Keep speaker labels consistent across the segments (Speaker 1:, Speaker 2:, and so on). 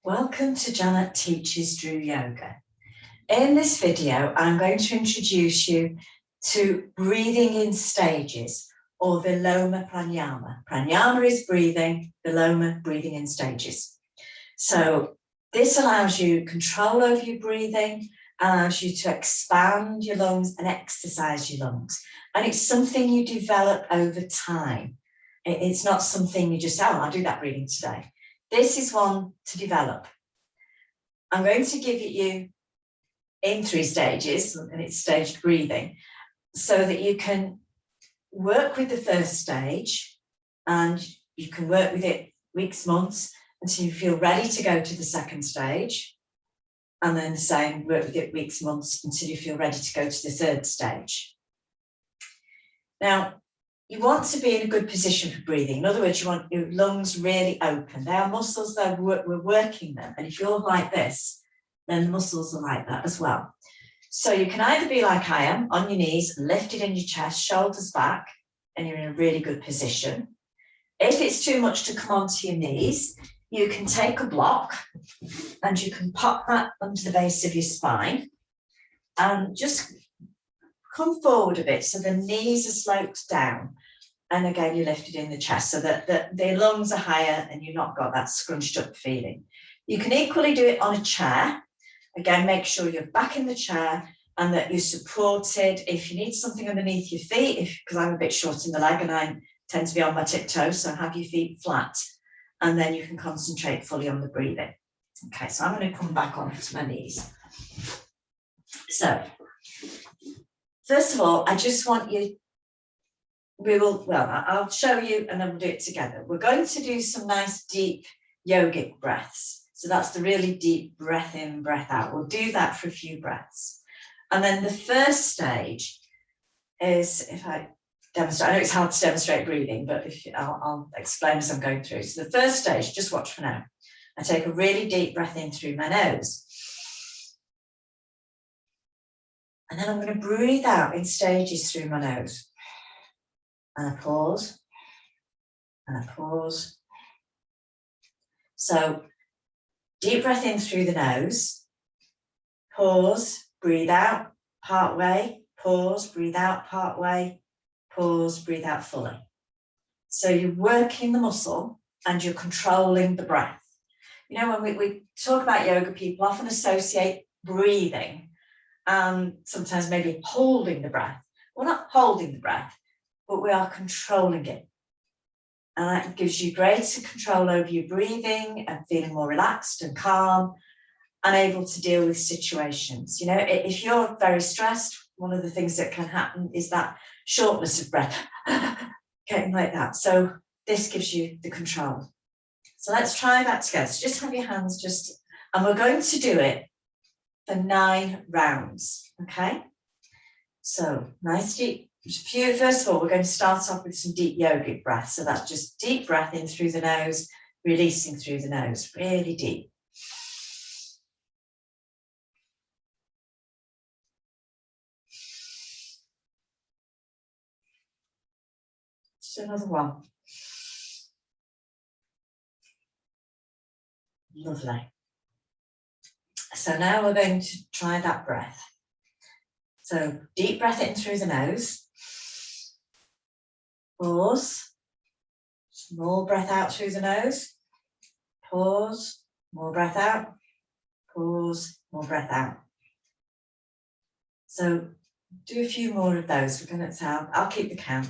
Speaker 1: Welcome to Janet Teaches DRU Yoga. In this video, I'm going to introduce you to breathing in stages, or Viloma Pranyama. Pranyama is breathing, Viloma breathing in stages. So this allows you control over your breathing, allows you to expand your lungs and exercise your lungs. And it's something you develop over time. It's not something you just, I'll do that breathing today. This is one to develop. I'm going to give it you in 3 stages, and it's staged breathing, so that you can work with the first stage and you can work with it weeks, months, until you feel ready to go to the second stage. And then the same, work with it weeks, months, until you feel ready to go to the third stage. Now, you want to be in a good position for breathing. In other words, you want your lungs really open. They are muscles that we're working them. And if you're like this, then the muscles are like that as well. So you can either be like I am, on your knees, lifted in your chest, shoulders back, and you're in a really good position. If it's too much to come onto your knees, you can take a block and you can pop that under the base of your spine and just come forward a bit so the knees are sloped down. And again, you're lifted in the chest so that the lungs are higher and you've not got that scrunched up feeling. You can equally do it on a chair. Again, make sure you're back in the chair and that you're supported. If you need something underneath your feet, because I'm a bit short in the leg and I tend to be on my tiptoes, so have your feet flat. And then you can concentrate fully on the breathing. Okay, so I'm going to come back onto my knees. So, first of all, I just want you, I'll show you and then we'll do it together. We're going to do some nice deep yogic breaths. So that's the really deep breath in, breath out. We'll do that for a few breaths. And then the first stage is, if I demonstrate, I know it's hard to demonstrate breathing, but I'll explain as I'm going through. So the first stage, just watch for now. I take a really deep breath in through my nose. And then I'm going to breathe out in stages through my nose. And I pause, and I pause. So deep breath in through the nose, pause, breathe out, part way, pause, breathe out, part way, pause, breathe out fully. So you're working the muscle and you're controlling the breath. You know, when we talk about yoga, people often associate breathing and sometimes maybe holding the breath. We're not holding the breath, but we are controlling it. And that gives you greater control over your breathing and feeling more relaxed and calm and able to deal with situations. You know, if you're very stressed, one of the things that can happen is that shortness of breath, getting like that. So this gives you the control. So let's try that together. So just have your hands and we're going to do it for 9 rounds, okay? So nice deep. First of all, we're going to start off with some deep yogic breath. So that's just deep breath in through the nose, releasing through the nose, really deep. Just another one. Lovely. So now we're going to try that breath. So deep breath in through the nose. Pause. Small breath out through the nose. Pause. More breath out. Pause. More breath out. So do a few more of those. We're going to tell. I'll keep the count.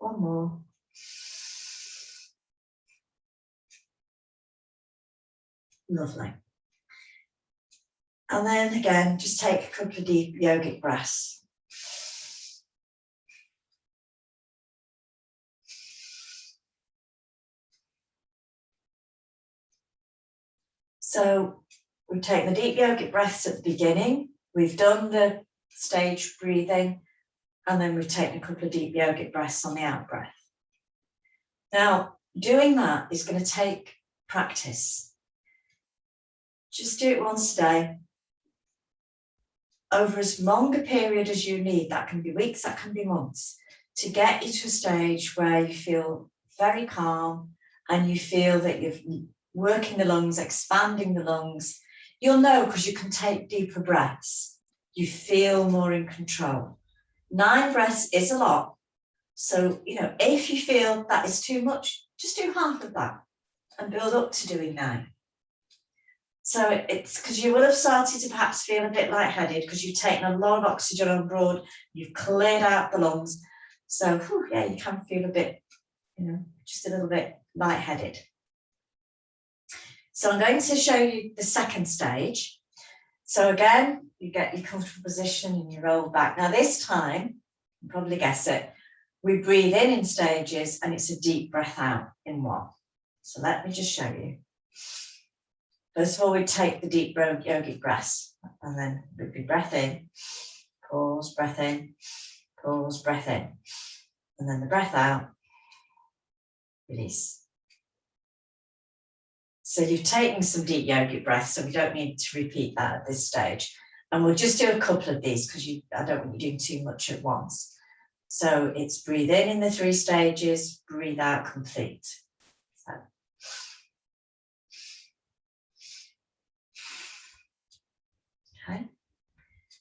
Speaker 1: One more. Lovely. And then again, just take a couple of deep yogic breaths. So we've taken the deep yogic breaths at the beginning, we've done the stage breathing, and then we've taken a couple of deep yogic breaths on the out breath. Now, doing that is going to take practice. Just do it once a day, over as long a period as you need. That can be weeks, that can be months, to get you to a stage where you feel very calm and you feel that you're working the lungs, expanding the lungs. You'll know because you can take deeper breaths. You feel more in control. 9 breaths is a lot. So, if you feel that is too much, just do half of that and build up to doing 9. So it's because you will have started to perhaps feel a bit lightheaded because you've taken a lot of oxygen on board, you've cleared out the lungs. So, you can feel a bit, just a little bit lightheaded. So I'm going to show you the second stage. So again, you get your comfortable position and you roll back. Now this time, you probably guess it, we breathe in stages and it's a deep breath out in 1. So let me just show you. First of all, we take the deep yogic breaths and then we breath in, pause, breath in, pause, breath in, and then the breath out, release. So you've taken some deep yogic breaths, so we don't need to repeat that at this stage. And we'll just do a couple of these because I don't want you doing too much at once. So it's breathe in the 3 stages, breathe out complete. So. Okay,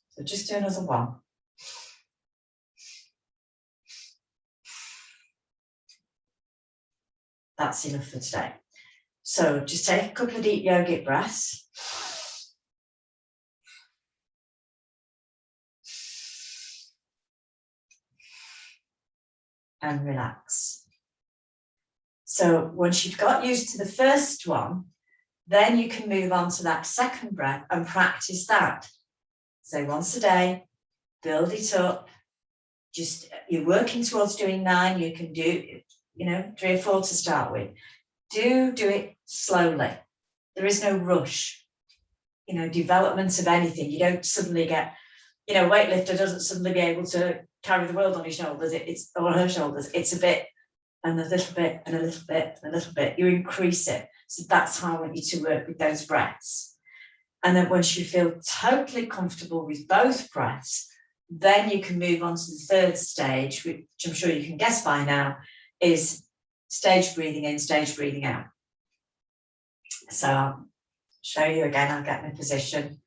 Speaker 1: so just do another 1. That's enough for today. So just take a couple of deep yogic breaths. And relax. So once you've got used to the first one, then you can move on to that second breath and practice that. So once a day, build it up. Just, you're working towards doing 9, you can do, 3 or 4 to start with. Do it slowly. There is no rush. Development of anything, you don't suddenly get, a weightlifter doesn't suddenly be able to carry the world on his shoulders, it's on her shoulders. It's a bit, and a little bit, and a little bit, and a little bit. You increase it. So that's how I want you to work with those breaths. And then once you feel totally comfortable with both breaths, then you can move on to the third stage, which I'm sure you can guess by now, is stage breathing in, stage breathing out. So I'll show you again, I'll get my position.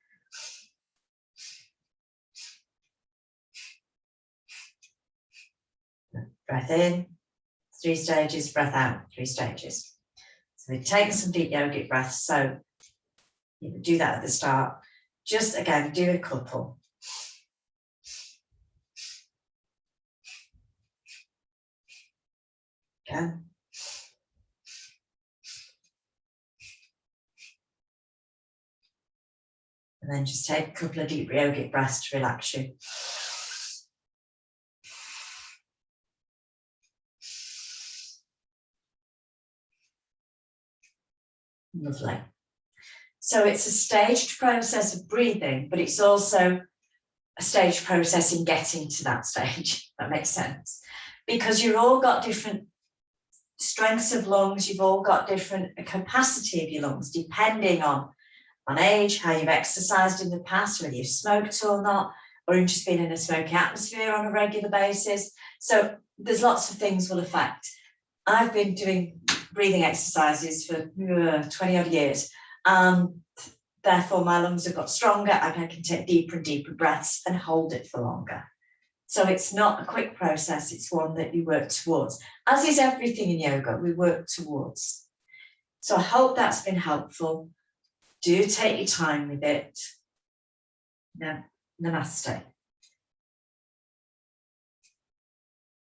Speaker 1: Breath in, 3 stages, breath out, 3 stages. So we've taken some deep yogic breaths, so you can do that at the start. Just again, do a couple. Again. And then just take a couple of deep yogic breaths to relax you. Lovely. So it's a staged process of breathing, but it's also a staged process in getting to that stage. That makes sense. Because you've all got different strengths of lungs, you've all got different capacity of your lungs, depending on age, how you've exercised in the past, whether you've smoked or not, or you've just been in a smoky atmosphere on a regular basis. So there's lots of things will affect. I've been doing breathing exercises for 20 odd years. Therefore, my lungs have got stronger and I can take deeper and deeper breaths and hold it for longer. So it's not a quick process, it's one that you work towards. As is everything in yoga, we work towards. So I hope that's been helpful. Do take your time with it. Namaste.